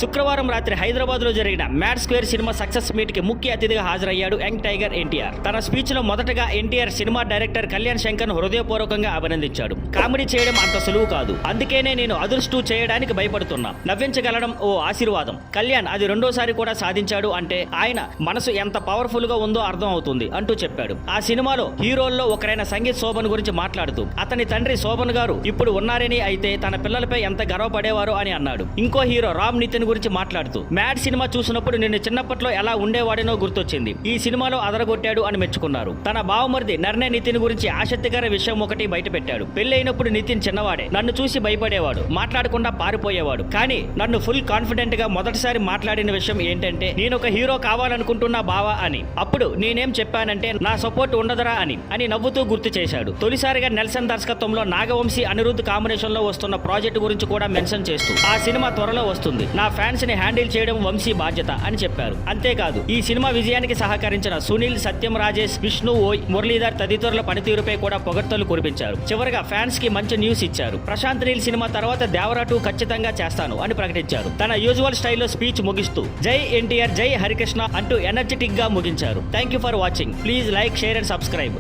శుక్రవారం రాత్రి హైదరాబాద్ లో జరిగిన mad square cinema success meet కి ముఖ్య అతిథిగా హాజరయ్యాడు యంగ్ టైగర్ ఎన్టీఆర్. తన స్పీచ్ లో మొదటగా ఎన్టీఆర్ సినిమా డైరెక్టర్ కళ్యాణ్ శంకర్ ను హృదయపూర్వకంగా అభినందించాడు. కామెడీ చేయడం అంత సులువు కాదు, అందుకేనే నేను అదృష్టూ చేయడానికి భయపడుతున్నా. నవ్వించగలడం ఓ ఆశీర్వాదం. కళ్యాణ్ అది రెండోసారి కూడా సాధించాడు అంటే ఆయన మనసు ఎంత పవర్ఫుల్ గా ఉందో అర్థం అవుతుంది అంటూ చెప్పాడు. ఆ సినిమాలో హీరోల్లో ఒకరైన సంగీత్ శోభన్ గురించి మాట్లాడుతూ అతని తండ్రి శోభన్ గారు ఇప్పుడు ఉన్నారని, అయితే తన పిల్లలపై ఎంత గర్వపడేవారు అని అన్నాడు. ఇంకో హీరో రామ్ నితిన్ గురించి మాట్లాడుతూ మ్యాడ్ సినిమా చూసినప్పుడు నిన్ను చిన్నప్పట్లో ఎలా ఉండేవాడినో గుర్తొచ్చింది, ఈ సినిమాలో అదరగొట్టాడు అని మెచ్చుకున్నారు. తన బావమరిది నిర్ణయ నితిన్ గురించి ఆసక్తికర విషయం ఒకటి బయట పెట్టాడు. పెళ్లైనప్పుడు నితిన్ చిన్నవాడే, నన్ను చూసి భయపడేవాడు, మాట్లాడకుండా పారిపోయేవాడు. కానీ నన్ను ఫుల్ కాన్ఫిడెంట్ గా మొదటిసారి మాట్లాడిన విషయం ఏంటంటే నేను ఒక హీరో కావాలనుకుంటున్నా బావా అని. అప్పుడు నేనేం చెప్పానంటే నా సపోర్ట్ ఉండదురా అని నవ్వుతూ గుర్తు చేశాడు. తొలిసారిగా నెల్సన్ దర్శకత్వంలో నాగవంశీ అనిరుద్ధ్ కాంబినేషన్ లో వస్తున్న ప్రాజెక్టు గురించి కూడా మెన్షన్ చేస్తూ ఆ సినిమా త్వరలో వస్తుంది, నా ఫ్యాన్స్ ని హ్యాండిల్ చేయడం వంశీ బాధ్యత అని చెప్పారు. అంతేకాదు ఈ సినిమా విజయానికి సహకరించిన సునీల్, సత్యం రాజేష్, విష్ణు ఓయ్, మురళీధర్ తదితరుల పనితీరుపై కూడా పొగడ్తలు కురిపించారు. చివరగా ఫ్యాన్స్ కి మంచి న్యూస్ ఇచ్చారు. ప్రశాంత్ నీల్ సినిమా తర్వాత దేవరా 2 ఖచ్చితంగా చేస్తాను అని ప్రకటించారు. తన యూజువల్ స్టైల్లో స్పీచ్ ముగిస్తూ జై ఎన్టీఆర్, జై హరికృష్ణ అంటూ ఎనర్జెటిక్ గా ముగించారు. Thank you for watching. Please like, share and subscribe.